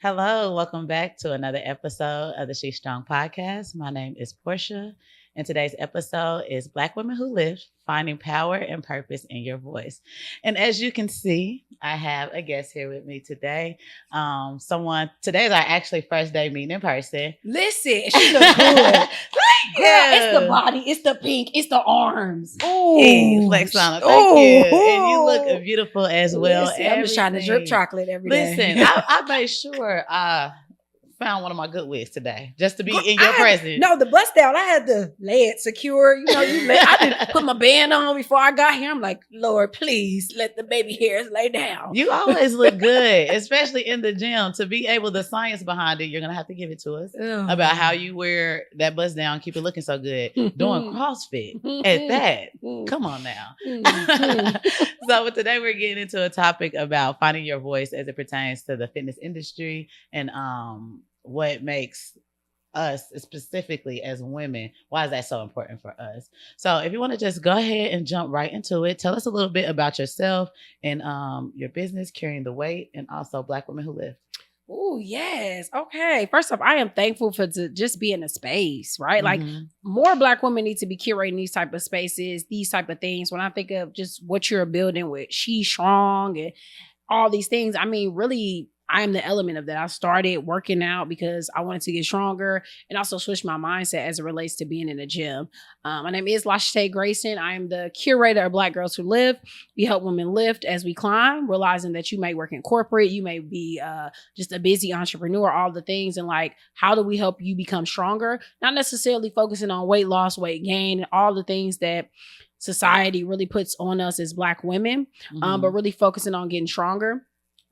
Hello, welcome back to another episode of the She Strong podcast. My name is Portia, and today's episode is Black Women Who Live, Finding Power and Purpose in Your Voice. And as you can see, I have a guest here with me today. Today is our actually first day meeting in person. Listen, she look good. Girl, it's the body, it's the pink, it's the arms. Ooh, hey, flex on it. Thank you. And you look beautiful as well. Listen, I'm just trying to drip chocolate every day. Listen, I made sure I found one of my good wigs today just to be in your presence. No, the bust down, I had to lay it secure. I didn't put my band on before I got here. I'm like, Lord, please let the baby hairs lay down. You always look good, especially in the gym. To be able, the science behind it, you're going to have to give it to us about how you wear that bust down, keep it looking so good. Doing CrossFit at that. Come on now. So today we're getting into a topic about finding your voice as it pertains to the fitness industry and what makes us specifically as women, why is that so important for us? So if you want to just go ahead and jump right into it, tell us a little bit about yourself and your business, Carrying the Weight, and also Black Women Who Live. Oh, yes. Okay. First off, I am thankful for to just be in a space, right? Like more Black women need to be curating these type of spaces, these type of things. When I think of just what you're building with She Strong and all these things, I mean, really, I am the element of that. I started working out because I wanted to get stronger and also switch my mindset as it relates to being in the gym. My name is Lashata Grayson. I am the curator of Black Girls Who Live. We help women lift as we climb, realizing that you may work in corporate, you may be just a busy entrepreneur, all the things. And like, how do we help you become stronger? Not necessarily focusing on weight loss, weight gain, all the things that society really puts on us as Black women, but really focusing on getting stronger.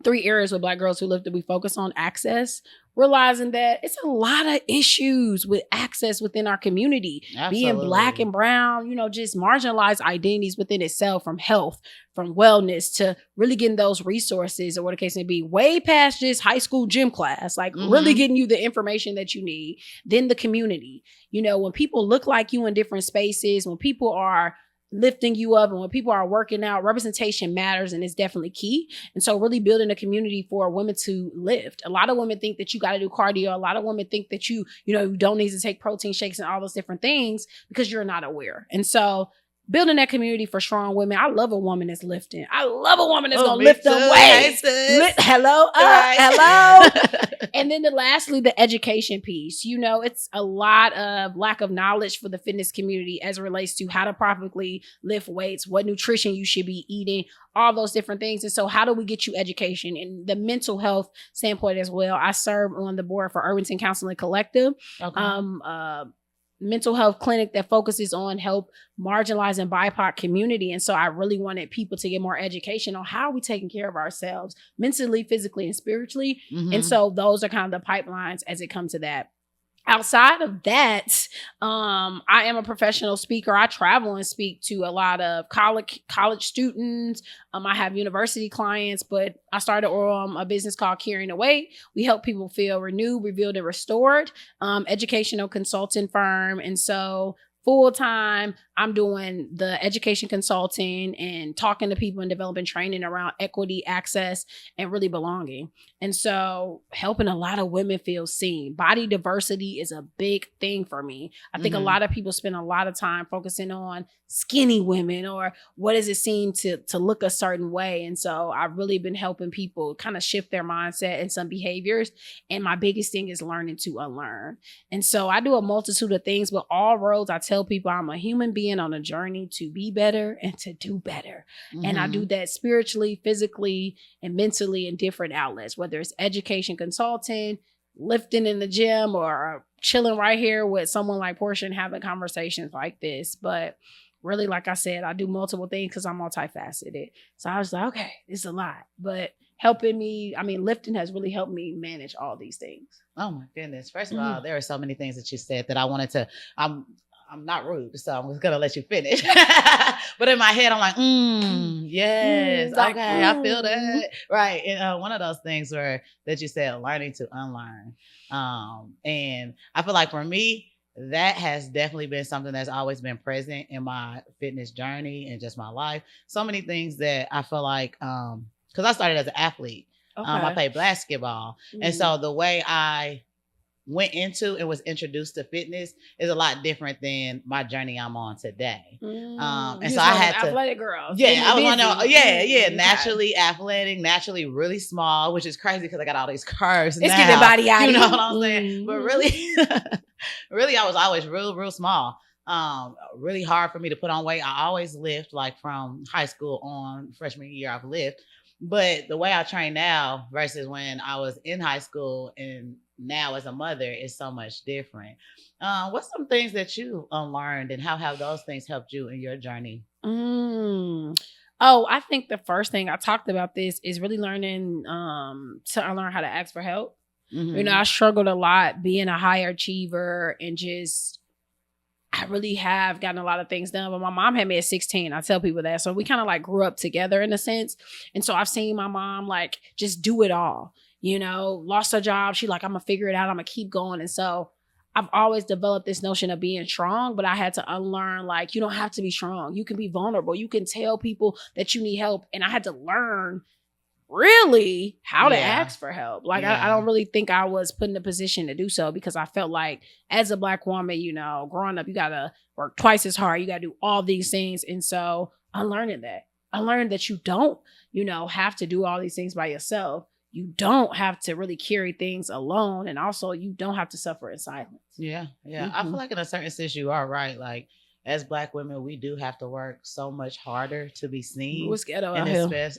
3 areas with Black Girls Who Live that we focus on: access, realizing that it's a lot of issues with access within our community. Absolutely. Being Black and brown, just marginalized identities within itself, from health, from wellness, to really getting those resources, or what the case may be, way past just high school gym class, like really getting you the information that you need. Then the community, when people look like you in different spaces, when people are lifting you up, and when people are working out, representation matters, and it's definitely key. And so really building a community for women to lift. A lot of women think that you got to do cardio. A lot of women think that you don't need to take protein shakes and all those different things because you're not aware. And so building that community for strong women. I love a woman that's lifting. I love a woman that's going to lift them weights. Hello. And then lastly, the education piece. It's a lot of lack of knowledge for the fitness community as it relates to how to properly lift weights, what nutrition you should be eating, all those different things. And so how do we get you education and the mental health standpoint as well? I serve on the board for Irvington Counseling Collective. Okay. Mental health clinic that focuses on help marginalized and BIPOC community. And so I really wanted people to get more education on how are we taking care of ourselves mentally, physically, and spiritually. And so those are kind of the pipelines as it comes to that. Outside of that, I am a professional speaker. I travel and speak to a lot of college students. I have university clients, but I started a business called Carrying the Weight. We help people feel renewed, revealed, and restored. Educational consulting firm. And so full time, I'm doing the education consulting and talking to people and developing training around equity, access, and really belonging. And so helping a lot of women feel seen. Body diversity is a big thing for me. I think a lot of people spend a lot of time focusing on skinny women or what does it seem to look a certain way. And so I've really been helping people kind of shift their mindset and some behaviors. And my biggest thing is learning to unlearn. And so I do a multitude of things, but all roads, I tell people I'm a human being on a journey to be better and to do better. And I do that spiritually, physically, and mentally in different outlets, whether it's education consulting, lifting in the gym, or chilling right here with someone like Portia and having conversations like this. But really, like I said, I do multiple things because I'm multifaceted. So I was like, okay, it's a lot, but lifting has really helped me manage all these things. Oh my goodness. First of all, there are so many things that you said that I wanted to, I'm not rude, so I'm just going to let you finish. But in my head, I'm like, yes, okay, I feel that. Right. And one of those things that you said, learning to unlearn. And I feel like for me, that has definitely been something that's always been present in my fitness journey and just my life. So many things that I feel like, because I started as an athlete. I played basketball. And so the way I went into and was introduced to fitness is a lot different than my journey I'm on today. And so I had to athletic girl. Yeah, I was one of naturally athletic, naturally really small, which is crazy because I got all these curves. It's getting body out. You know what I'm saying? But really, really, I was always real small. Really hard for me to put on weight. I always lift, like from high school on freshman year, I've lift. But the way I train now versus when I was in high school and now as a mother is so much different. What's some things that you unlearned and how have those things helped you in your journey? Oh, I think the first thing I talked about this is really learning to unlearn how to ask for help. You know, I struggled a lot being a high achiever and just I really have gotten a lot of things done, but my mom had me at 16. I tell people that. So we kind of like grew up together in a sense. And so I've seen my mom like just do it all, you know, lost her job. She like, I'm gonna figure it out. I'm gonna keep going. And so I've always developed this notion of being strong, but I had to unlearn, like, you don't have to be strong. You can be vulnerable. You can tell people that you need help. And I had to learn really how to ask for help. Like, I don't really think I was put in a position to do so because I felt like as a Black woman, you know, growing up, you got to work twice as hard. You got to do all these things. And so I learned that you don't, you know, have to do all these things by yourself. You don't have to really carry things alone. And also you don't have to suffer in silence. Yeah. I feel like in a certain sense, you are right. Like, as Black women, we do have to work so much harder to be seen. What's ghetto out here?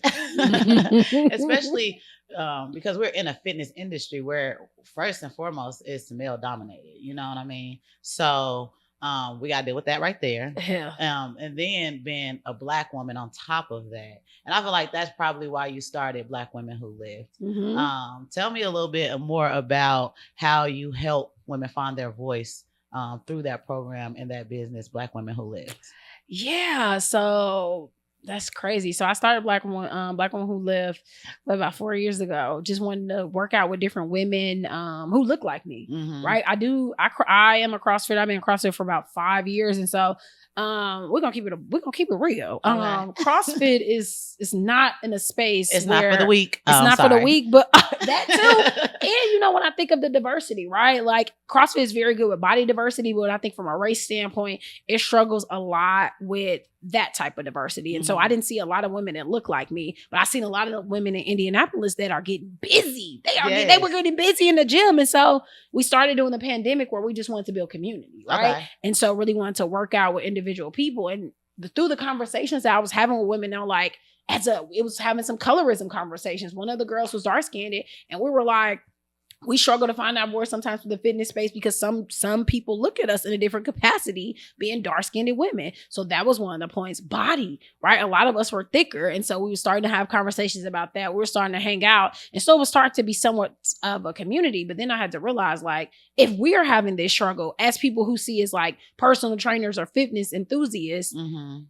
Especially because we're in a fitness industry where first and foremost it's male dominated. You know what I mean? So we got to deal with that right there. Yeah. And then being a Black woman on top of that. And I feel like that's probably why you started Black Women Who Lift. Tell me a little bit more about how you help women find their voice through that program and that business, Black Women Who Lift. Yeah, so that's crazy. So I started Black Women Who Lift about 4 years ago. Just wanted to work out with different women who look like me, right? I am a CrossFit. I've been in CrossFit for about 5 years, and so we're gonna keep it real. CrossFit is not in a space. It's not for the weak. It's not for the weak, but that too. And you know, when I think of the diversity, right? Like CrossFit is very good with body diversity, but I think from a race standpoint, it struggles a lot with that type of diversity. And so I didn't see a lot of women that look like me, but I seen a lot of women in Indianapolis that are getting busy. They were getting busy in the gym. And so we started doing the pandemic where we just wanted to build community, right? Okay. And so really wanted to work out with individual people. And through the conversations that I was having with women, they're like, it was having some colorism conversations. One of the girls was dark skinned, and we were like, we struggle to find our voice sometimes for the fitness space because some people look at us in a different capacity being dark-skinned women. So that was one of the points. Body, right? A lot of us were thicker. And so we were starting to have conversations about that. We were starting to hang out. And so it was starting to be somewhat of a community. But then I had to realize, like, if we are having this struggle as people who see as like personal trainers or fitness enthusiasts,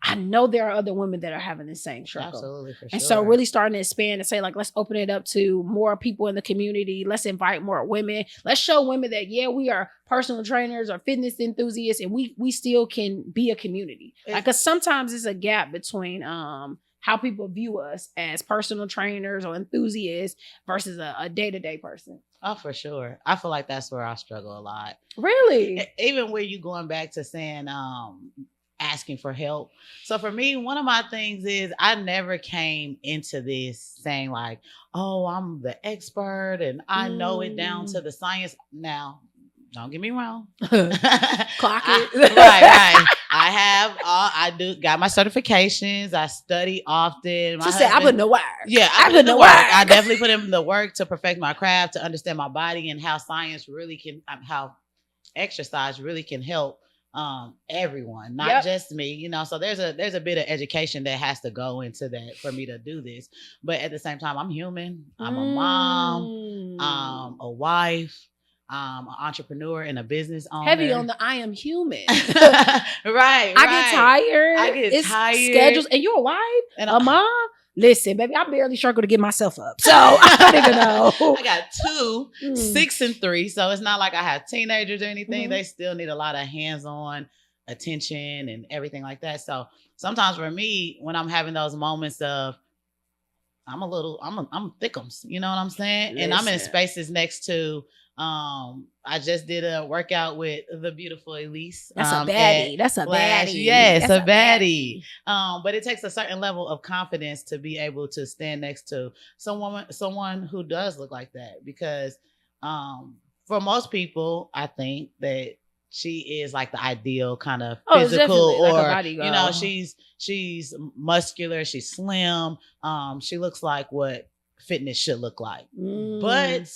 I know there are other women that are having the same struggle. Absolutely, for sure. And so really starting to expand and say, like, let's open it up to more people in the community. Let's invite more women. Let's show women that, yeah, we are personal trainers or fitness enthusiasts, and we still can be a community. Like, because sometimes it's a gap between how people view us as personal trainers or enthusiasts versus a day-to-day person. Oh, for sure. I feel like that's where I struggle a lot. Really? Even where you going back to saying asking for help. So for me, one of my things is I never came into this saying like, oh, I'm the expert and I know it down to the science. Now, don't get me wrong. Clock it. Right. I got my certifications. I study often. She said, I put in the work. Yeah, I put in the work. I definitely put in the work to perfect my craft, to understand my body and how science really can, how exercise really can help everyone, not just me, you know. So there's a bit of education that has to go into that for me to do this. But at the same time, I'm human. I'm a mom, a wife, an entrepreneur and a business owner. Heavy on the I am human. right. I get tired. Schedules, and you're a wife and a mom. Listen, baby, I barely struggle to get myself up. So I don't even know. I got 2, 6 and 3. So it's not like I have teenagers or anything. They still need a lot of hands-on attention and everything like that. So sometimes for me, when I'm having those moments of I'm thickums, you know what I'm saying? Listen. And I'm in spaces next to, I just did a workout with the beautiful Elise. That's a baddie. That's a baddie. Yes, that's a baddie. But it takes a certain level of confidence to be able to stand next to someone who does look like that. Because for most people, I think that she is like the ideal kind of physical, or like you know, she's muscular, she's slim. She looks like what fitness should look like. But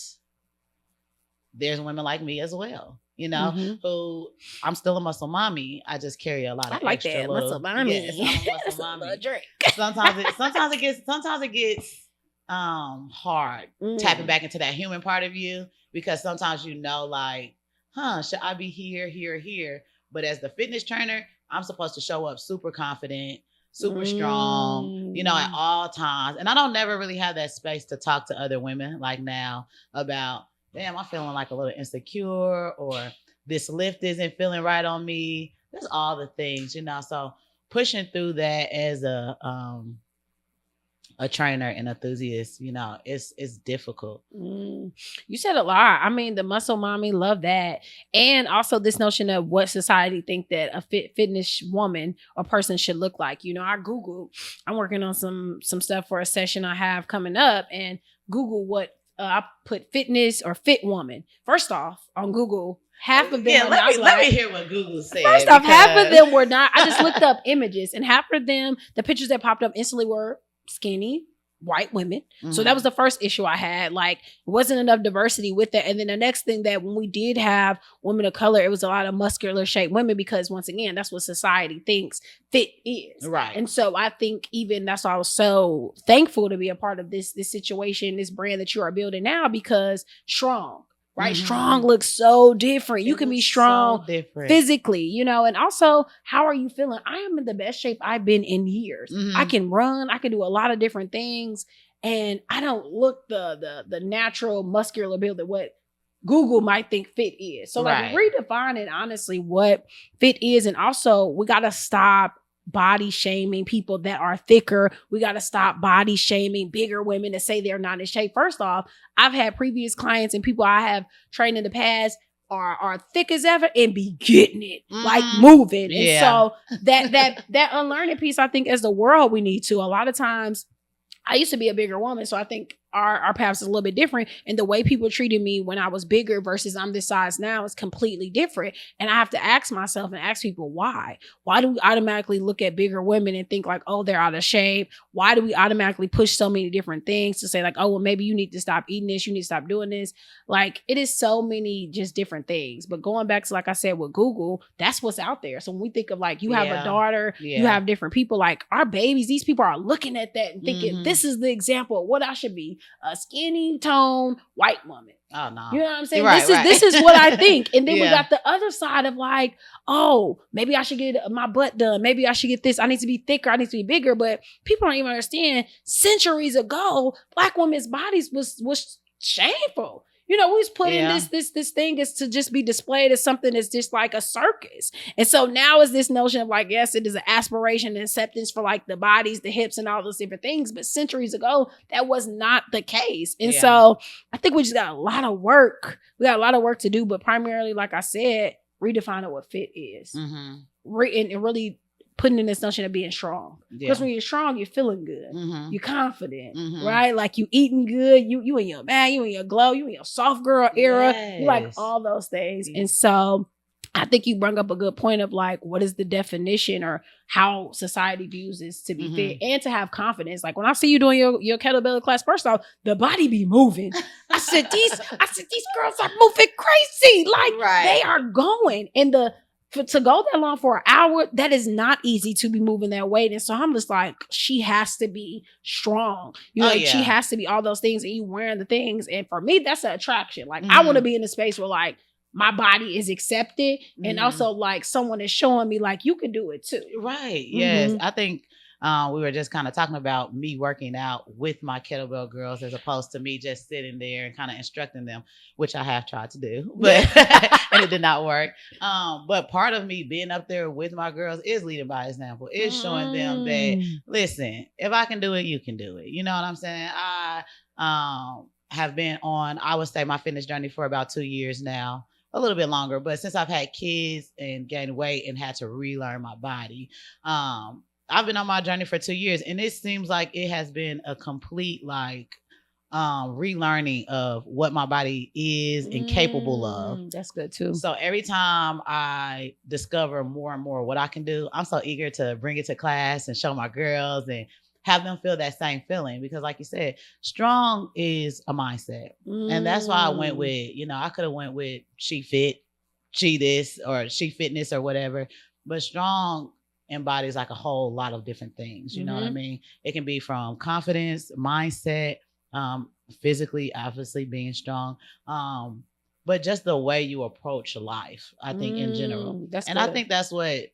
there's women like me as well, you know, who I'm still a muscle mommy. I just carry a lot of extra muscle mommy. Yes, I'm a muscle mommy. Sometimes it gets hard tapping back into that human part of you, because sometimes you know, like, should I be here? But as the fitness trainer, I'm supposed to show up super confident, super strong, you know, at all times. And I don't never really have that space to talk to other women like now about, damn, I'm feeling like a little insecure, or this lift isn't feeling right on me. There's all the things, you know. So pushing through that as a trainer and enthusiast, you know, it's difficult. You said a lot. I mean, the muscle mommy, love that. And also this notion of what society think that a fitness woman or person should look like. You know, I Googled, I'm working on some stuff for a session I have coming up, and Google what I put fitness or fit woman. First off, on Google, half of them. Yeah, let me hear what Google said. First off, half of them were not. I just looked up images, and half of them, the pictures that popped up instantly were skinny white women. So that was the first issue I had. Like, it wasn't enough diversity with that. And then the next thing, that when we did have women of color, it was a lot of muscular shaped women, because once again, that's what society thinks fit is. Right. And so I think even that's why I was so thankful to be a part of this situation, this brand that you are building now, because strong. Right? Strong looks so different. You can be strong physically, you know, and also, how are you feeling? I am in the best shape I've been in years. I can run. I can do a lot of different things. And I don't look the natural muscular build that what Google might think fit is. So like redefining honestly what fit is. And also, we got to stop body shaming people that are thicker. We got to stop body shaming bigger women that say they're not in shape. First off, I've had previous clients and people I have trained in the past are thick as ever and be getting it, like moving. And so that unlearning piece, I think as the world, we need to. A lot of times, I used to be a bigger woman, so I think our paths is a little bit different. And the way people treated me when I was bigger versus I'm this size now is completely different. And I have to ask myself and ask people, why? Why do we automatically look at bigger women and think like, oh, they're out of shape? Why do we automatically push so many different things to say like, oh, well, maybe you need to stop eating this. You need to stop doing this. Like, it is so many just different things. But going back to, like I said, with Google, that's what's out there. So when we think of like, you have a daughter, you have different people, like our babies, these people are looking at that and thinking, this is the example of what I should be. A skinny tone white woman. Oh no. You know what I'm saying? This is what I think. And then we got the other side of like, oh, maybe I should get my butt done. Maybe I should get this. I need to be thicker. I need to be bigger. But people don't even understand, centuries ago, Black women's bodies was shameful. You know, we was put in this thing is to just be displayed as something that's just like a circus. And so now is this notion of like, yes, it is an aspiration and acceptance for like the bodies, the hips and all those different things. But centuries ago, that was not the case. And so I think we just got a lot of work. We got a lot of work to do, but primarily, like I said, redefining what fit is. And really putting in this notion of being strong. Because when you're strong, you're feeling good. You're confident, right? Like you eating good, you in your bag, you in your glow, you in your soft girl era. You like all those things. And so I think you bring up a good point of like, what is the definition or how society views this to be fit and to have confidence. Like when I see you doing your kettlebell class, first off, the body be moving. I said, these girls are moving crazy. Like they are going. And to go that long for an hour, that is not easy to be moving that weight. And so I'm just like, she has to be strong. You know, she has to be all those things and you wearing the things. And for me, that's an attraction. Like I want to be in a space where like my body is accepted and also like someone is showing me like you can do it too. Right. Yes. I think we were just kind of talking about me working out with my kettlebell girls as opposed to me just sitting there and kind of instructing them, which I have tried to do, but and it did not work. But part of me being up there with my girls is leading by example, is showing them that, listen, if I can do it, you can do it. You know what I'm saying? I have been on, I would say, my fitness journey for about 2 years now, a little bit longer, but since I've had kids and gained weight and had to relearn my body, I've been on my journey for 2 years, and it seems like it has been a complete relearning of what my body is and capable of. That's good too. So every time I discover more and more what I can do, I'm so eager to bring it to class and show my girls and have them feel that same feeling, because like you said, strong is a mindset. And that's why I went with, I could have went with she fit, she this, or she fitness or whatever, but strong embodies like a whole lot of different things. You know what I mean? It can be from confidence, mindset, physically, obviously being strong, but just the way you approach life, I think in general. And I think that's why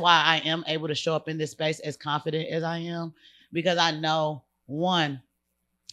I am able to show up in this space as confident as I am, because I know, one,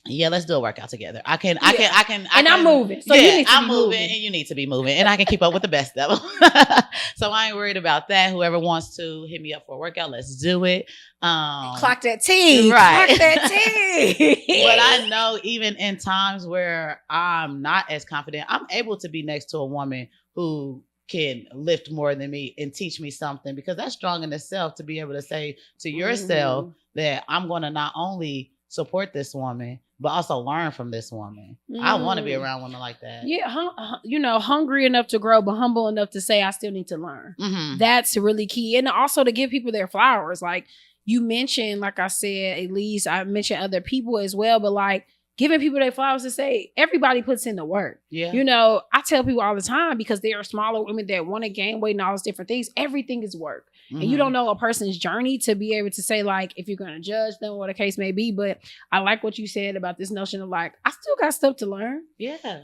let's do a workout together. I can. And I'm moving. So you need to be moving. And you need to be moving. And I can keep up with the best of them. So I ain't worried about that. Whoever wants to hit me up for a workout, let's do it. Clock that T. Right. Clock that T. But I know even in times where I'm not as confident, I'm able to be next to a woman who can lift more than me and teach me something, because that's strong in itself, to be able to say to yourself that I'm going to not only support this woman, but also learn from this woman. I want to be around women like that. Yeah, hungry enough to grow, but humble enough to say, I still need to learn. That's really key. And also to give people their flowers. Like you mentioned, like I said, Elise, I mentioned other people as well, but like giving people their flowers to say, everybody puts in the work. Yeah. I tell people all the time, because there are smaller women that want to gain weight and all those different things. Everything is work. And you don't know a person's journey to be able to say, like, if you're going to judge them, what the case may be. But I like what you said about this notion of like, I still got stuff to learn. Yeah.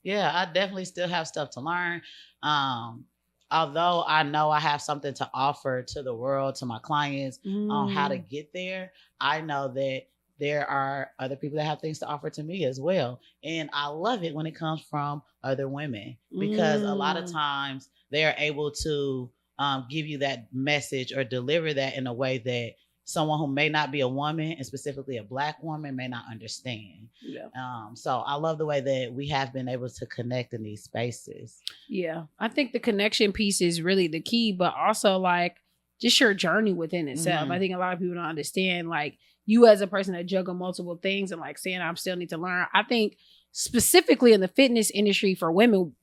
Yeah, I definitely still have stuff to learn. Although I know I have something to offer to the world, to my clients on how to get there, I know that there are other people that have things to offer to me as well. And I love it when it comes from other women, because a lot of times they are able to give you that message or deliver that in a way that someone who may not be a woman, and specifically a Black woman, may not understand. Yeah. So I love the way that we have been able to connect in these spaces. Yeah. I think the connection piece is really the key, but also like just your journey within itself. I think a lot of people don't understand, like, you as a person that juggle multiple things and like saying, I still need to learn. I think specifically in the fitness industry for women,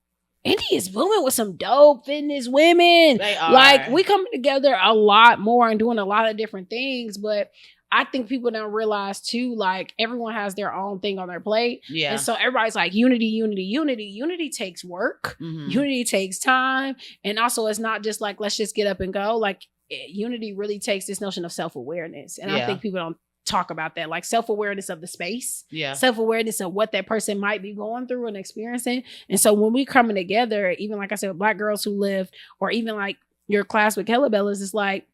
Indy is booming with some dope fitness women. They are. Like, we coming together a lot more and doing a lot of different things, but I think people don't realize too, like, everyone has their own thing on their plate. Yeah. And so everybody's like, unity, unity, unity. Unity takes work. Unity takes time. And also it's not just like, let's just get up and go. Like, unity really takes this notion of self-awareness. And I think people don't talk about that, like self-awareness of the space, self-awareness of what that person might be going through and experiencing. And so when we coming together, even like I said, Black girls who live, or even like your class with Kelabellas, it's like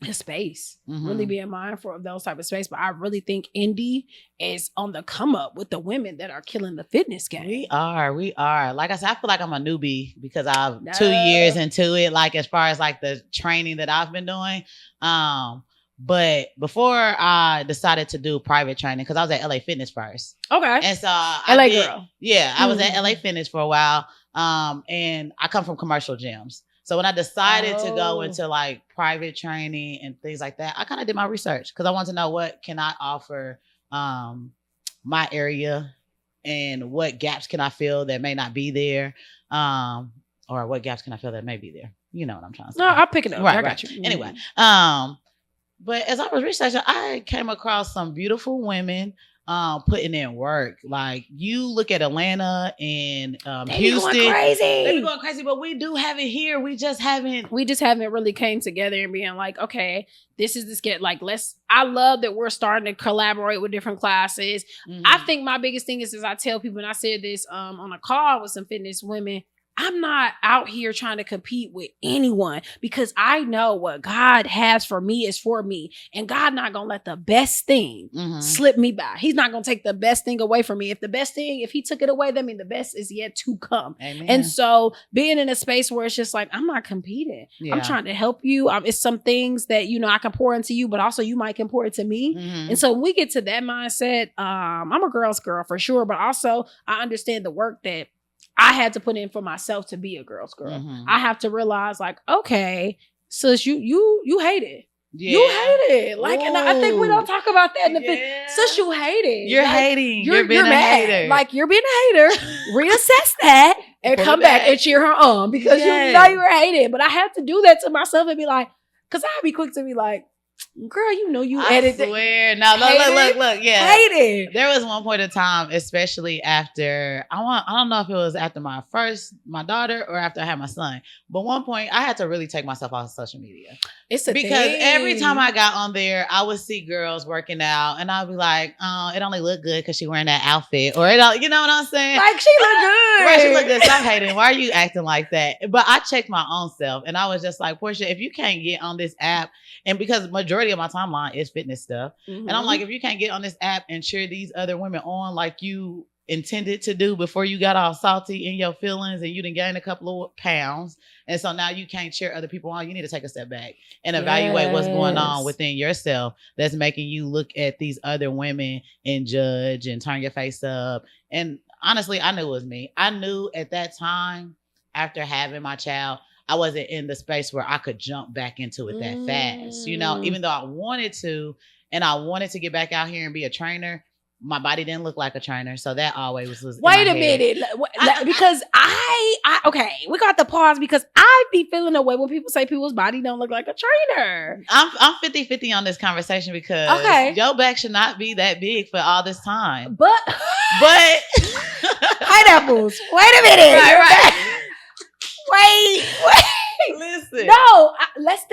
a space, really being mindful of those type of space. But I really think Indy is on the come up with the women that are killing the fitness game. We are. Like I said, I feel like I'm a newbie because I'm 2 years into it, like as far as like the training that I've been doing. But before I decided to do private training, because I was at LA Fitness first. Okay. And so LA girl. Yeah, I was at LA Fitness for a while. And I come from commercial gyms. So when I decided to go into like private training and things like that, I kind of did my research because I wanted to know what can I offer my area and what gaps can I fill that may not be there, or what gaps can I fill that may be there. You know what I'm trying to say. No, I'll pick it up. Right, I got you. Anyway, but as I was researching, I came across some beautiful women putting in work. Like, you look at Atlanta and Houston. They be going crazy, but we do have it here. We just haven't really came together and being like, okay, this is this get like, I love that we're starting to collaborate with different classes. I think my biggest thing is I tell people, and I said this on a call with some fitness women, I'm not out here trying to compete with anyone because I know what God has for me is for me. And God not going to let the best thing slip me by. He's not going to take the best thing away from me. If he took it away, that means the best is yet to come. Amen. And so being in a space where it's just like, I'm not competing. Yeah. I'm trying to help you. It's some things that, I can pour into you, but also you might can pour into me. And so when we get to that mindset, I'm a girl's girl for sure, but also I understand the work that I had to put in for myself to be a girl's girl. I have to realize like, okay, sis, you hate it. Yeah. You hate it. Like, and I think we don't talk about that in the sis, you hate it. You're like, hating. You're being a mad. hater. Like, you're being a hater. Reassess that and come back and cheer her on because you know you were hating. But I had to do that to myself and be like, because I'd be quick to be like, girl, you edited. I swear. No, look. Yeah. Hate it. There was one point in time, especially after, I don't know if it was after my daughter or after I had my son. But one point, I had to really take myself off of social media. Because every time I got on there, I would see girls working out and I'd be like, oh, it only looked good because she wearing that outfit. Or, you know what I'm saying? Like, she look good. Right, she look good. Stop hating. Why are you acting like that? But I checked my own self and I was just like, Portia, if you can't get on this app, and because majority of my timeline is fitness stuff. And I'm like, if you can't get on this app and cheer these other women on like you intended to do before you got all salty in your feelings and you done gained a couple of pounds. And so now you can't cheer other people on. You need to take a step back and evaluate what's going on within yourself that's making you look at these other women and judge and turn your face up. And honestly, I knew it was me. I knew at that time after having my child, I wasn't in the space where I could jump back into it that fast, even though I wanted to, and I wanted to get back out here and be a trainer. My body didn't look like a trainer. So that always was. Wait a minute. Because okay, we got to pause because I be feeling a way when people say people's body don't look like a trainer. I'm 50-50 on this conversation because your back should not be that big for all this time. But pineapples. Wait a minute. Right. Wait. Listen. No, let's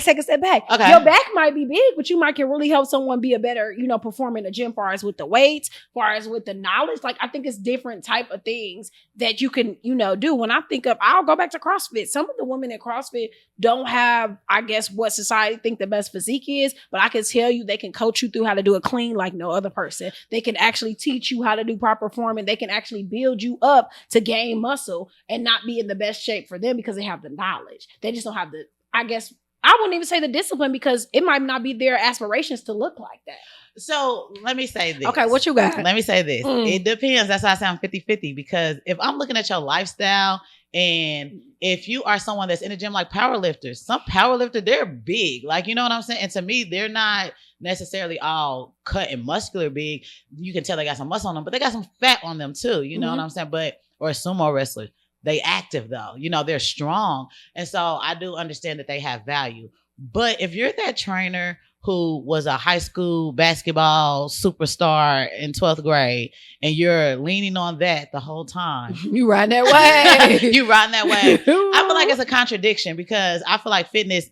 take a step back. Okay. Your back might be big, but you might can really help someone be a better, performer in the gym, far as with the weights, far as with the knowledge. Like, I think it's different type of things that you can, do. When I think of, I'll go back to CrossFit. Some of the women at CrossFit don't have, I guess, what society think the best physique is, but I can tell you they can coach you through how to do it clean like no other person. They can actually teach you how to do proper form, and they can actually build you up to gain muscle and not be in the best shape for them because they have the knowledge. They just don't have the, I guess, I wouldn't even say the discipline because it might not be their aspirations to look like that. So let me say this. Okay, what you got? Let me say this. It depends. That's why I sound 50-50 because if I'm looking at your lifestyle and if you are someone that's in the gym like powerlifters, some powerlifters, they're big. Like, you know what I'm saying? And to me, they're not necessarily all cut and muscular big. You can tell they got some muscle on them, but they got some fat on them too. You know what I'm saying? Or sumo wrestlers. They active though, they're strong. And so I do understand that they have value. But if you're that trainer who was a high school basketball superstar in 12th grade and you're leaning on that the whole time. You riding that way. I feel like it's a contradiction because I feel like fitness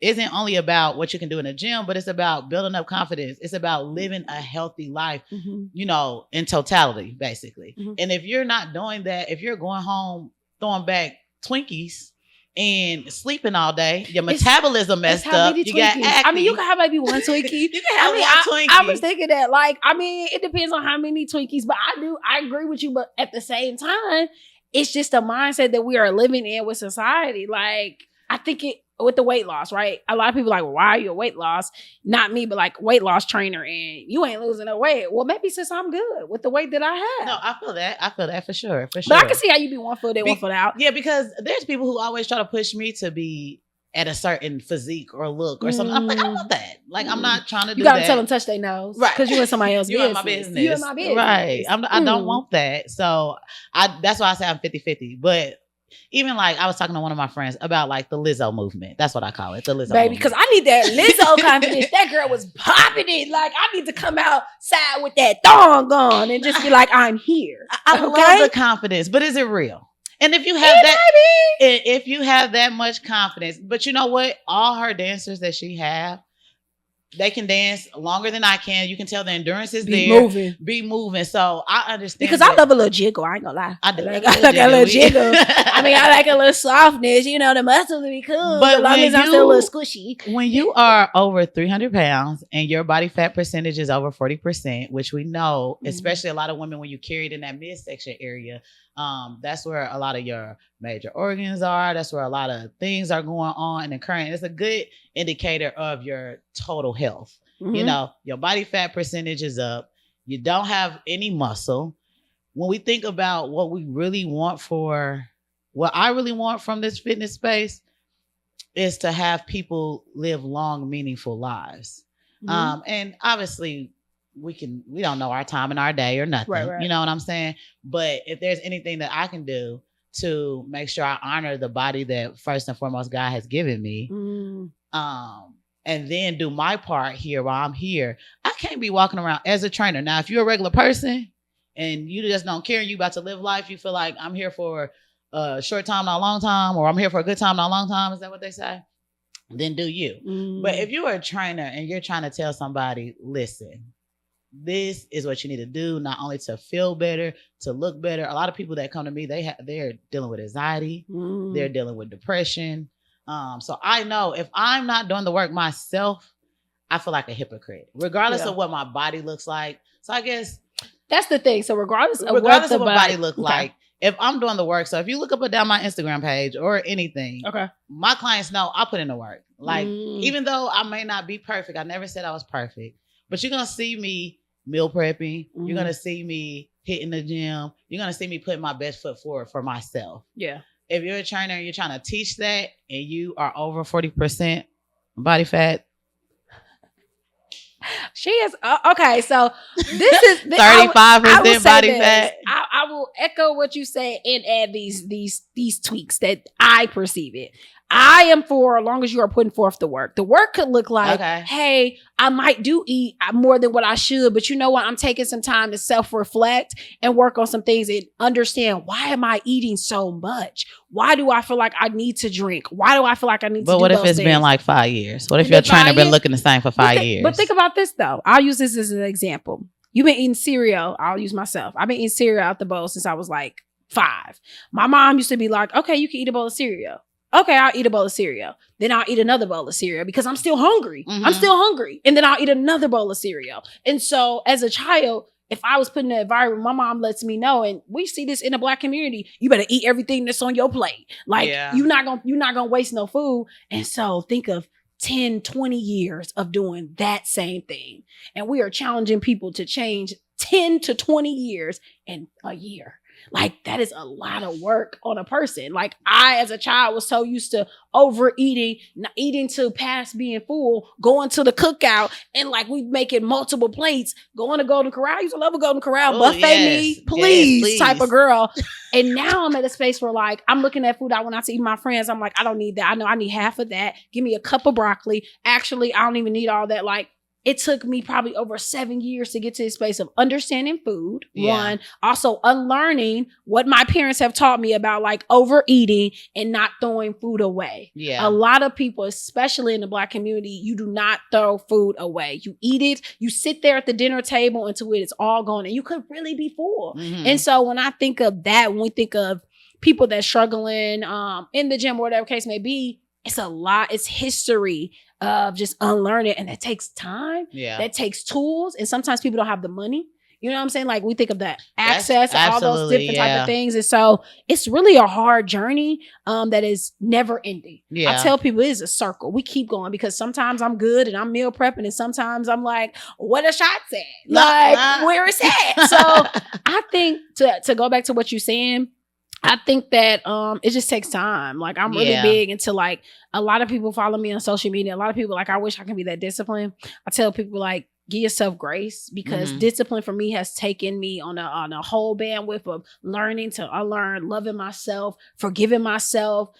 isn't only about what you can do in the gym, but it's about building up confidence. It's about living a healthy life, in totality, basically. And if you're not doing that, if you're going home throwing back Twinkies and sleeping all day, your metabolism messed up. You got acne. I mean, you can have maybe one Twinkie. You can have one Twinkie. I was thinking that, it depends on how many Twinkies, but I agree with you. But at the same time, it's just a mindset that we are living in with society. Like, I think with the weight loss, right? A lot of people are like, well, why are you a weight loss? Not me, but like weight loss trainer and you ain't losing no weight. Well, maybe since I'm good with the weight that I have. No, I feel that for sure. But I can see how you be one foot in, one foot out. Yeah, because there's people who always try to push me to be at a certain physique or look or something. I'm like, I want that. Like, I'm not trying to do that. You got to tell them touch their nose. Right. Because you in somebody else's business. You in my business. You in my business. Right. I don't want that. So that's why I say I'm 50-50. But even like I was talking to one of my friends about like the Lizzo movement. That's what I call it, the Lizzo movement. Because I need that Lizzo confidence. That girl was popping it. Like, I need to come outside with that thong on and just be like, I'm here. I love the confidence, but is it real? And if you have if you have that much confidence, but you know what? All her dancers that she have, They can dance longer than I can. You can tell the endurance is Be there. Be moving. So I understand. Because I love a little jiggle. I ain't gonna lie. I do. I like a little jiggle. I mean, I like a little softness. You know, the muscles be cool. But as long as I'm still a little squishy. When you are over 300 pounds and your body fat percentage is over 40%, which we know, especially a lot of women, when you carry it in that midsection area, that's where a lot of your major organs are. That's where a lot of things are going on and occurring. It's a good indicator of your total health. You know, your body fat percentage is up. You don't have any muscle. When we think about what we really want what I really want from this fitness space is to have people live long, meaningful lives. And obviously we don't know our time in our day or nothing. Right. You know what I'm saying? But if there's anything that I can do to make sure I honor the body that first and foremost God has given me, and then do my part here while I'm here, I can't be walking around as a trainer. Now, if you're a regular person and you just don't care and you about to live life, you feel like I'm here for a short time, not a long time, or I'm here for a good time, not a long time. Is that what they say? Then do you. But if you're a trainer and you're trying to tell somebody, listen, this is what you need to do, not only to feel better, to look better. A lot of people that come to me, they're dealing with anxiety. They're dealing with depression. So I know if I'm not doing the work myself, I feel like a hypocrite, regardless of what my body looks like. So I guess that's the thing. So regardless of what my body look like, if I'm doing the work, so if you look up and down my Instagram page or anything, my clients know I put in the work. Like, even though I may not be perfect, I never said I was perfect, but you're going to see me meal prepping. You're going to see me hitting the gym. You're going to see me putting my best foot forward for myself. Yeah. If you're a trainer and you're trying to teach that and you are over 40% body fat. She is okay. So this is 35% body fat. I will echo what you said and add these tweaks that I perceive it. I am for as long as you are putting forth the work. The work could look like, hey, I might do eat more than what I should, but you know what? I'm taking some time to self-reflect and work on some things and understand, why am I eating so much? Why do I feel like I need to drink? Why do I feel like I need to do those things? But what if it's been like 5 years? What if your trainer been looking the same for 5 years? But think about this though. I'll use this as an example. You've been eating cereal. I'll use myself. I've been eating cereal out the bowl since I was like 5. My mom used to be like, okay, you can eat a bowl of cereal. Okay, I'll eat a bowl of cereal. Then I'll eat another bowl of cereal because I'm still hungry. I'm still hungry. And then I'll eat another bowl of cereal. And so as a child, if I was put in an environment, my mom lets me know, and we see this in the Black community, you better eat everything that's on your plate. Like you're not gonna waste no food. And so think of 10, 20 years of doing that same thing. And we are challenging people to change 10 to 20 years in a year. Like, that is a lot of work on a person. Like, I, as a child, was so used to overeating, not eating to past being full, going to the cookout, and like we making multiple plates, going to Golden Corral. I used to love a Golden Corral. Buffet me, please, type of girl. And now I'm at a space where like, I'm looking at food I want out to eat with my friends. I'm like, I don't need that. I know I need half of that. Give me a cup of broccoli. Actually, I don't even need all that. Like, it took me probably over 7 years to get to this space of understanding food. One, also unlearning what my parents have taught me about like overeating and not throwing food away. A lot of people, especially in the Black community, you do not throw food away. You eat it. You sit there at the dinner table until it is all gone, and you could really be full. And so when I think of that, when we think of people that's struggling in the gym or whatever case may be, it's a lot. It's history of just unlearning, and that takes time. That takes tools, and sometimes people don't have the money. You know what I'm saying? Like, we think of that access, all those different type of things, and so it's really a hard journey that is never ending. I tell people it is a circle. We keep going because sometimes I'm good and I'm meal prepping, and sometimes I'm like, what a shot at? Like, where is that? So I think to go back to what you're saying, I think that it just takes time. Like, I'm really big into like, a lot of people follow me on social media. A lot of people like, I wish I could be that disciplined. I tell people like, give yourself grace, because discipline for me has taken me on a whole bandwidth of learning to unlearn, loving myself, forgiving myself,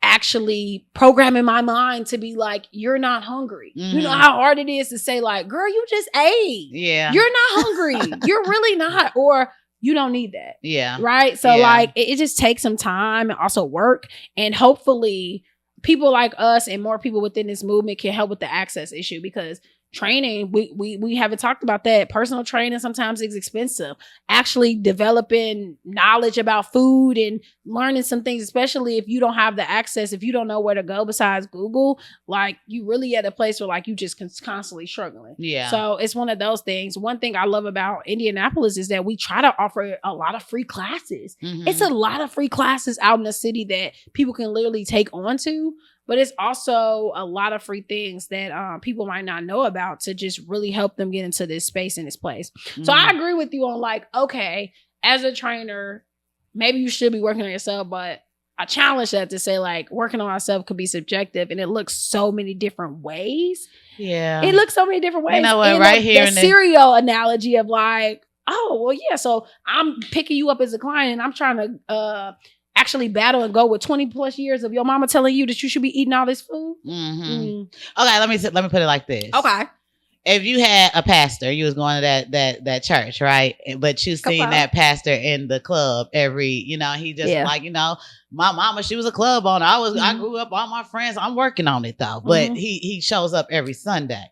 actually programming my mind to be like, you're not hungry. You know how hard it is to say like, girl, you just ate. You're not hungry. You're really not. Or you don't need that. Right. So like, it just takes some time and also work. And hopefully people like us and more people within this movement can help with the access issue, because training, we haven't talked about that. Personal training sometimes is expensive. Actually developing knowledge about food and learning some things, especially if you don't have the access, if you don't know where to go besides Google, like you really at a place where like you just constantly struggling. Yeah. So it's one of those things. One thing I love about Indianapolis is that we try to offer a lot of free classes. Mm-hmm. It's a lot of free classes out in the city that people can literally take on to. But it's also a lot of free things that people might not know about to just really help them get into this space and this place. Mm-hmm. So I agree with you on like, okay, as a trainer, maybe you should be working on yourself, but I challenge that to say like working on ourselves could be subjective and it looks so many different ways. Yeah. It looks so many different ways. You know what, and right here the cereal analogy of like, oh, well, yeah, so I'm picking you up as a client and I'm trying to actually battle and go with 20 plus years of your mama telling you that you should be eating all this food. Mm-hmm. Okay, let me put it like this. Okay. If you had a pastor, you was going to that church, right? But you seen that pastor in the club every, he just like, my mama, she was a club owner. I grew up, all my friends, I'm working on it though. But he shows up every Sunday.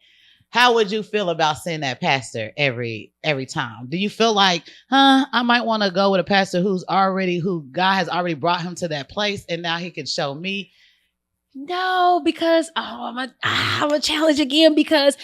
How would you feel about seeing that pastor every time? Do you feel like, I might want to go with a pastor who God has already brought him to that place and now he can show me? No, because I'm a challenge again because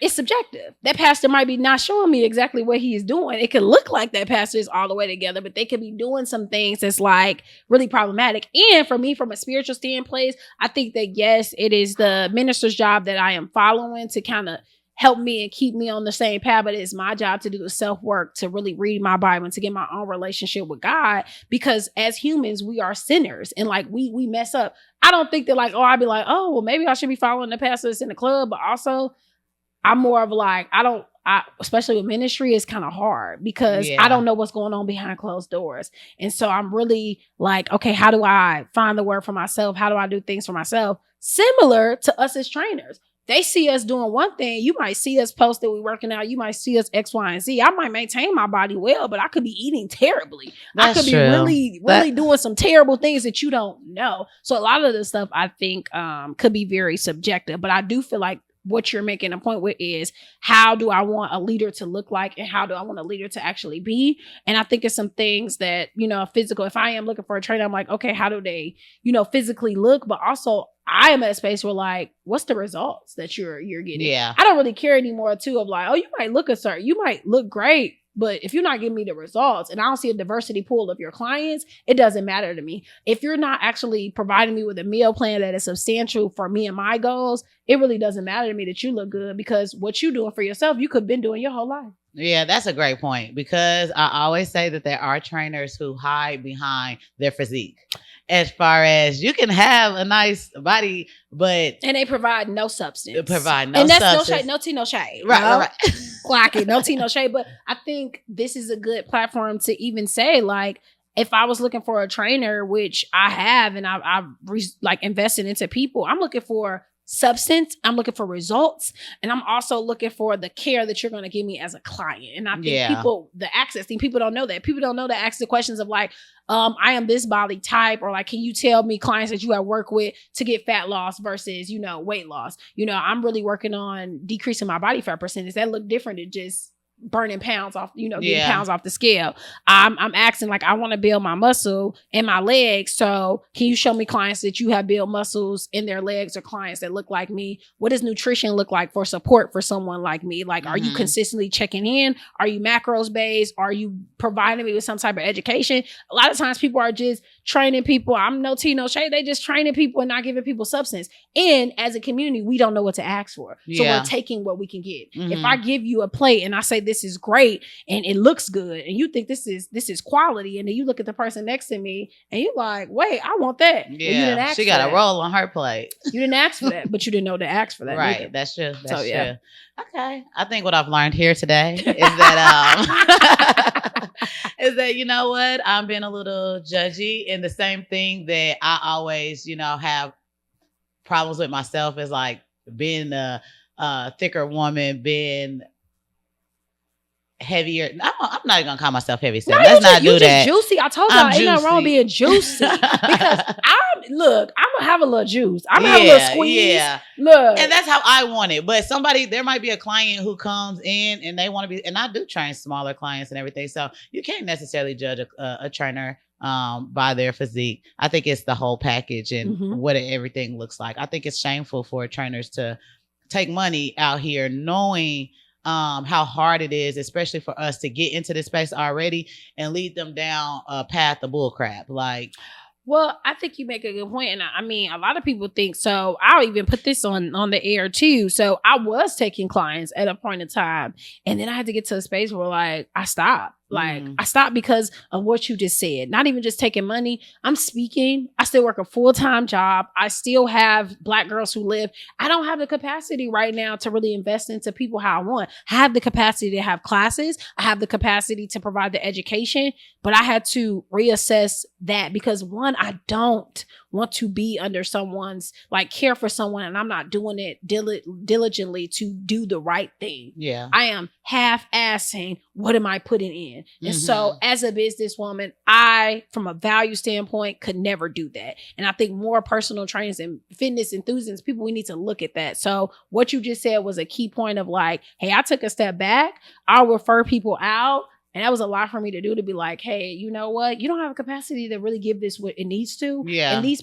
it's subjective. That pastor might be not showing me exactly what he is doing. It could look like that pastor is all the way together, but they could be doing some things that's like really problematic. And for me, from a spiritual standpoint, I think that yes, it is the minister's job that I am following to kind of help me and keep me on the same path. But it's my job to do the self-work, to really read my Bible and to get my own relationship with God. Because as humans, we are sinners and like we mess up. I don't think that like, I'd be like, oh, well, maybe I should be following the pastor that's in the club, but also I'm more of like, especially with ministry, it's kind of hard because I don't know what's going on behind closed doors. And so I'm really like, okay, how do I find the word for myself? How do I do things for myself? Similar to us as trainers. They see us doing one thing. You might see us post that we're working out. You might see us X, Y, and Z. I might maintain my body well, but I could be eating terribly. I could be really doing some terrible things that you don't know. So a lot of this stuff I think could be very subjective, but I do feel like what you're making a point with is how do I want a leader to look like and how do I want a leader to actually be? And I think it's some things that, physical, if I am looking for a trainer, I'm like, okay, how do they, physically look? But also I am at a space where like, what's the results that you're getting? Yeah. I don't really care anymore too of like, oh, you might look you might look great, but if you're not giving me the results and I don't see a diversity pool of your clients, it doesn't matter to me. If you're not actually providing me with a meal plan that is substantial for me and my goals, it really doesn't matter to me that you look good because what you're doing for yourself, you could have been doing your whole life. Yeah, that's a great point because I always say that there are trainers who hide behind their physique. As far as you can have a nice body, but and they provide no substance. And that's substance. No tea, no shade. Right. Clock it. No tea, no shade. But I think this is a good platform to even say, like, if I was looking for a trainer, which I have, and I've invested into people, I'm looking for substance. I'm looking for results. And I'm also looking for the care that you're going to give me as a client. And I think people don't know that. People don't know to ask the questions of like, I am this body type, or like, can you tell me clients that you have worked with to get fat loss versus, weight loss? I'm really working on decreasing my body fat percentage. That look different than just burning pounds off, getting pounds off the scale. I'm asking like, I want to build my muscle in my legs. So can you show me clients that you have built muscles in their legs or clients that look like me? What does nutrition look like for support for someone like me? Like, are you consistently checking in? Are you macros based? Are you providing me with some type of education? A lot of times people are just training people. I'm no tea, no shade. They just training people and not giving people substance. And as a community, we don't know what to ask for. So we're taking what we can get. If I give you a plate and I say, this is great and it looks good and you think this is quality, and then you look at the person next to me and you're like, wait, I want that. Yeah, she got a roll on her plate. You didn't ask for that, but you didn't know to ask for that. Right. Either. That's true. That's true. Okay. I think what I've learned here today is that is that, you know what, I'm being a little judgy, and the same thing that I always, have problems with myself is like being a thicker woman, being heavier. I'm not even gonna call myself heavy. Let's not do that. Juicy. I told y'all ain't nothing wrong with being juicy. Because I'm gonna have a little juice. I'm gonna have a little squeeze. Yeah. Look. And that's how I want it. But there might be a client who comes in and they want to be, and I do train smaller clients and everything. So you can't necessarily judge a trainer by their physique. I think it's the whole package and what everything looks like. I think it's shameful for trainers to take money out here knowing how hard it is, especially for us to get into this space already and lead them down a path of bullcrap. Like, well, I think you make a good point. And I mean, a lot of people think so. I'll even put this on the air too. So I was taking clients at a point in time. And then I had to get to a space where like I stopped. Like I stopped because of what you just said. Not even just taking money. I'm speaking. I still work a full-time job. I still have Black girls who live. I don't have the capacity right now to really invest into people how I want. I have the capacity to have classes. I have the capacity to provide the education, but I had to reassess that because one, I don't want to be under someone's like care for someone and I'm not doing it diligently to do the right thing. Yeah. I am half-assing what am I putting in. And so as a businesswoman, I, from a value standpoint, could never do that. And I think more personal trainers and fitness enthusiasts, people, we need to look at that. So what you just said was a key point of like, hey, I took a step back. I'll refer people out. And that was a lot for me to do, to be like, hey, you know what? You don't have a capacity to really give this what it needs to. Yeah. And these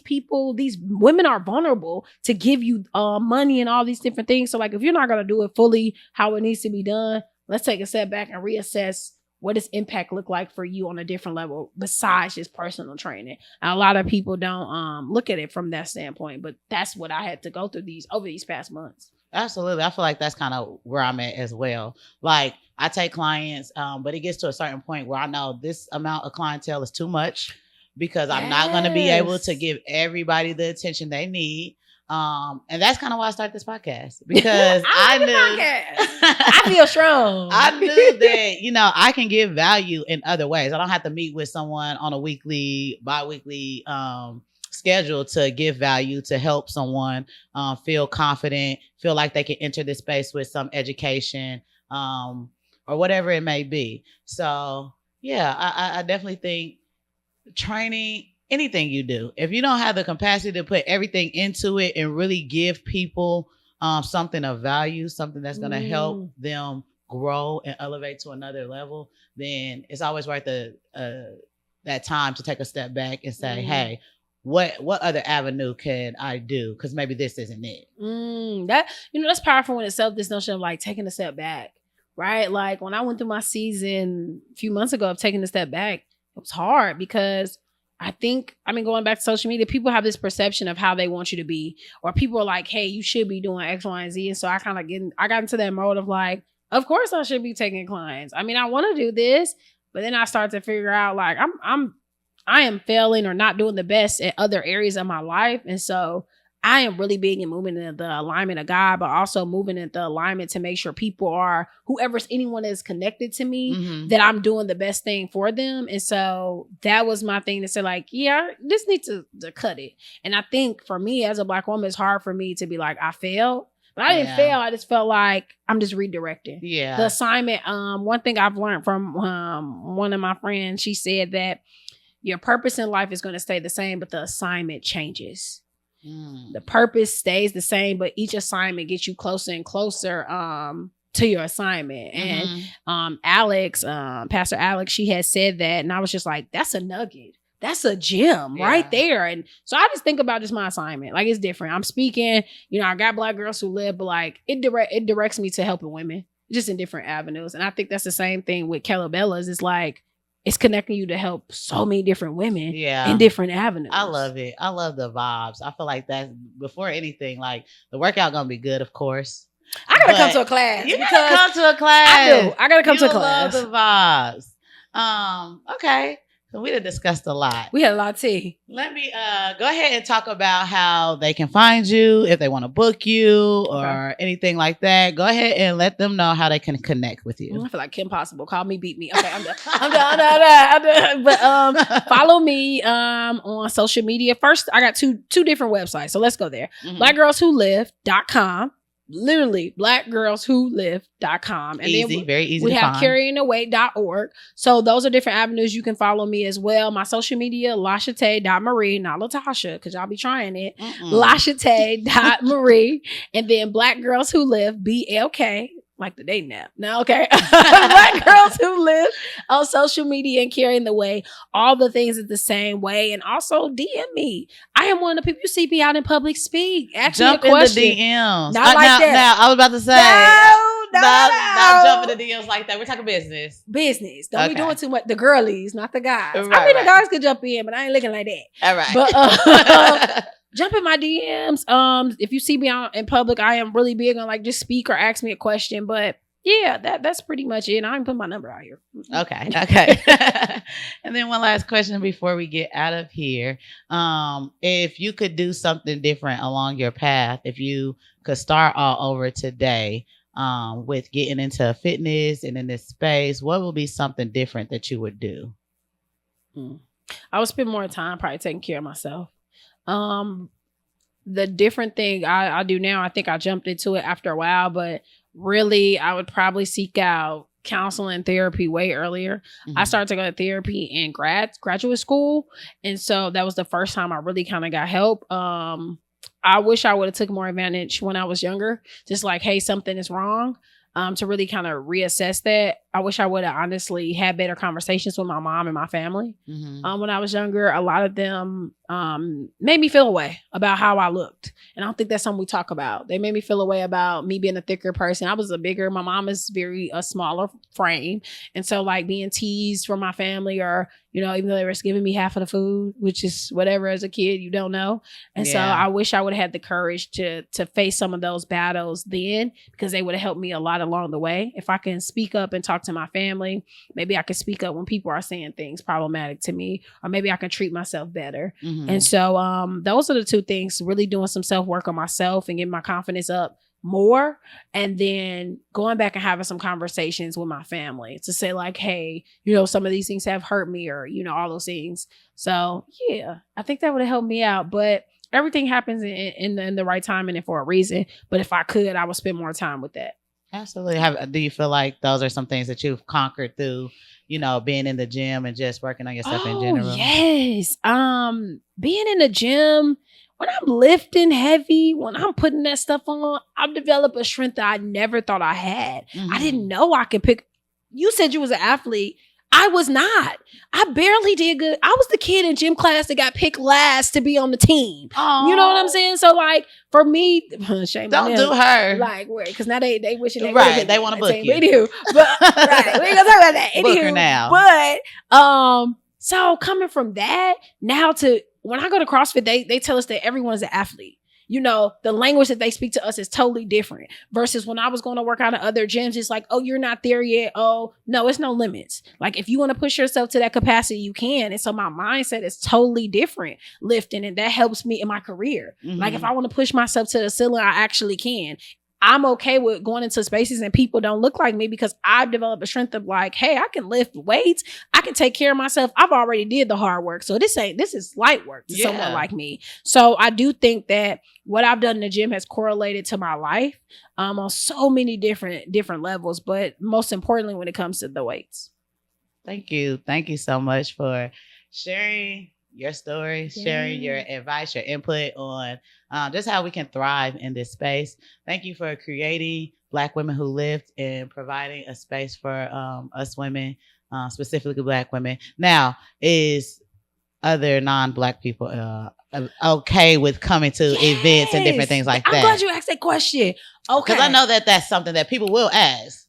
women are vulnerable to give you money and all these different things. So like, if you're not going to do it fully how it needs to be done, let's take a step back and reassess what does impact look like for you on a different level besides just personal training. And a lot of people don't look at it from that standpoint, but that's what I had to go through over these past months. Absolutely. I feel like that's kind of where I'm at as well. Like I take clients, but it gets to a certain point where I know this amount of clientele is too much because I'm not going to be able to give everybody the attention they need. And that's kind of why I started this podcast, because I knew I feel strong. I knew that, I can give value in other ways. I don't have to meet with someone on a weekly, bi-weekly, schedule to give value, to help someone feel confident, feel like they can enter this space with some education, or whatever it may be. So yeah, I definitely think training, anything you do, if you don't have the capacity to put everything into it and really give people something of value, something that's going to help them grow and elevate to another level, then it's always worth that time to take a step back and say, hey, what other avenue can I do? Because maybe this isn't it. That's powerful in itself, this notion of like taking a step back, right? Like when I went through my season a few months ago of taking a step back, it was hard because going back to social media, people have this perception of how they want you to be, or people are like, hey, you should be doing X, Y, and Z. And so I got into that mode of like, of course I should be taking clients. I mean, I want to do this, but then I start to figure out like I am failing or not doing the best at other areas of my life. And so I am really big in moving in the alignment of God, but also moving in the alignment to make sure people are, anyone is connected to me, that I'm doing the best thing for them. And so that was my thing to say like, yeah, this needs to cut it. And I think for me as a Black woman, it's hard for me to be like, I failed. But I didn't fail. I just felt like I'm just redirecting. Yeah. The assignment, one thing I've learned from one of my friends, she said that your purpose in life is going to stay the same, but the assignment changes. The purpose stays the same, but each assignment gets you closer and closer to your assignment. And Pastor Alex, she had said that, and I was just like, that's a nugget. That's a gem right there. And so I just think about just my assignment. Like it's different. I'm speaking, I got Black girls who live, but like it directs me to helping women just in different avenues. And I think that's the same thing with Kelabellas. It's like, it's connecting you to help so many different women in different avenues. I love it. I love the vibes. I feel like that before anything, like the workout gonna be good, of course. I gotta come to a class. You gotta come to a class. I do. I gotta come to a class. Love the vibes. Okay. So we done discussed a lot. We had a lot of tea. Let me go ahead and talk about how they can find you if they want to book you or anything like that. Go ahead and let them know how they can connect with you. I feel like Kim Possible. Call me, beat me. Okay, I'm done. I'm done. But follow me on social media. First, I got two different websites. So let's go there. blackgirlswholive.com. literally blackgirlswholive.com. And easy, then very easy we to have find. carryingtheweight.org. So those are different avenues you can follow me as well. My social media, Lashata.Marie, not Latasha, because y'all be trying it. Lashata.Marie. And then Black Girls Who Live, BLK. Like the dating app. No, okay. Black Girls Who Live on social media and carrying the way. All the things is the same way. And also DM me. I am one of the people you see me out in public speak. Ask Jump me a question. in the DMs. Not like that. Now, I was about to say. Not jump in the DMs like that. We're talking business. Business. Don't be doing too much. The girlies, not the guys. Right, I mean, the guys could jump in, but I ain't looking like that. All right. But jump in my DMs. If you see me out in public, I am really big on like just speak or ask me a question. But yeah, that's pretty much it. I ain't put my number out here. Okay. And then one last question before we get out of here. If you could do something different along your path, if you could start all over today, with getting into fitness and in this space, what would be something different that you would do? I would spend more time probably taking care of myself. The different thing I do now, I think I jumped into it after a while, but really I would probably seek out counseling therapy way earlier. I started to go to therapy in graduate school. And so that was the first time I really kind of got help. I wish I would have took more advantage when I was younger. Just like, hey, something is wrong. To really kind of reassess that. I wish I would have honestly had better conversations with my mom and my family. When I was younger, a lot of them made me feel a way about how I looked. And I don't think that's something we talk about. They made me feel a way about me being a thicker person. I was my mom is a smaller frame. And so like being teased from my family or, even though they were giving me half of the food, which is whatever as a kid, you don't know. And so I wish I would have had the courage to face some of those battles then, because they would have helped me a lot along the way. If I can speak up and talk to my family, maybe I can speak up when people are saying things problematic to me, or maybe I can treat myself better. And so those are the two things, really doing some self-work on myself and getting my confidence up more, and then going back and having some conversations with my family to say like, hey, some of these things have hurt me, or all those things. So yeah, I think that would have helped me out. But everything happens in the right time and for a reason. But if I could, I would spend more time with that. Absolutely. Do you feel like those are some things that you've conquered through, being in the gym and just working on yourself in general? Yes. Being in the gym, when I'm lifting heavy, when I'm putting that stuff on, I've developed a strength that I never thought I had. I didn't know I could pick. You said you was an athlete. I was not. I barely did good. I was the kid in gym class that got picked last to be on the team. Aww. You know what I'm saying? So like for me, shame on them. Don't do her. Like, because now they wishing they right. They want to book you. We do, but right, we ain't gonna talk about that. Book her now. But so coming from that now to when I go to CrossFit, they tell us that everyone's an athlete. The language that they speak to us is totally different versus when I was going to work out at other gyms. It's like, oh, you're not there yet. Oh, no, it's no limits. Like if you want to push yourself to that capacity, you can. And so my mindset is totally different lifting. And that helps me in my career. Like if I want to push myself to the ceiling, I actually can. I'm okay with going into spaces and people don't look like me because I've developed a strength of like, hey, I can lift weights. I can take care of myself. I've already did the hard work. So this is light work to someone like me. So I do think that what I've done in the gym has correlated to my life on so many different levels, but most importantly, when it comes to the weights. Thank you. Thank you so much for sharing your story, sharing your advice, your input on just how we can thrive in this space. Thank you for creating Black Women Who Lift and providing a space for us women, specifically Black women. Now, is other non-Black people okay with coming to events and different things like that? I'm glad you asked that question. Okay. Because I know that that's something that people will ask.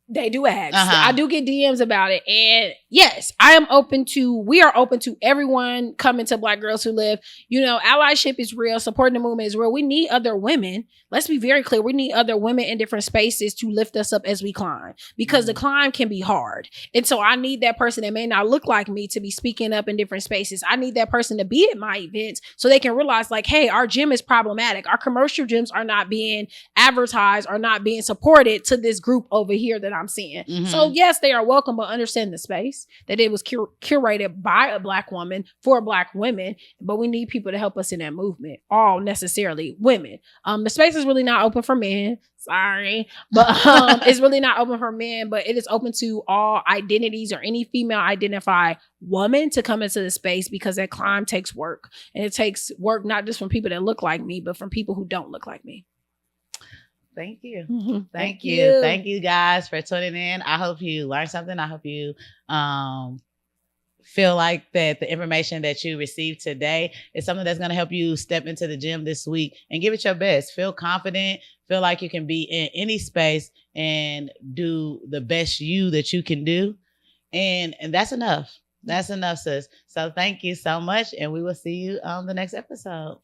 They do ask. I do get DMs about it. And yes, we are open to everyone coming to Black Girls Who Live. Allyship is real. Supporting the movement is real. We need other women. Let's be very clear. We need other women in different spaces to lift us up as we climb, because the climb can be hard. And so I need that person that may not look like me to be speaking up in different spaces. I need that person to be at my events so they can realize like, hey, our gym is problematic. Our commercial gyms are not being advertised or not being supported to this group over here that I'm seeing. So yes, they are welcome, but understand the space. space, that it was curated by a Black woman for Black women, but we need people to help us in that movement, all necessarily women. The space is really not open for men. Sorry, but it's really not open for men, but it is open to all identities or any female identified woman to come into the space, because that climb takes work, and it takes work not just from people that look like me, but from people who don't look like me. Thank you. Mm-hmm. Thank you. Thank you guys for tuning in. I hope you learned something. I hope you feel like that the information that you received today is something that's going to help you step into the gym this week and give it your best. Feel confident. Feel like you can be in any space and do the best you that you can do. And that's enough. That's enough, sis. So thank you so much. And we will see you on the next episode.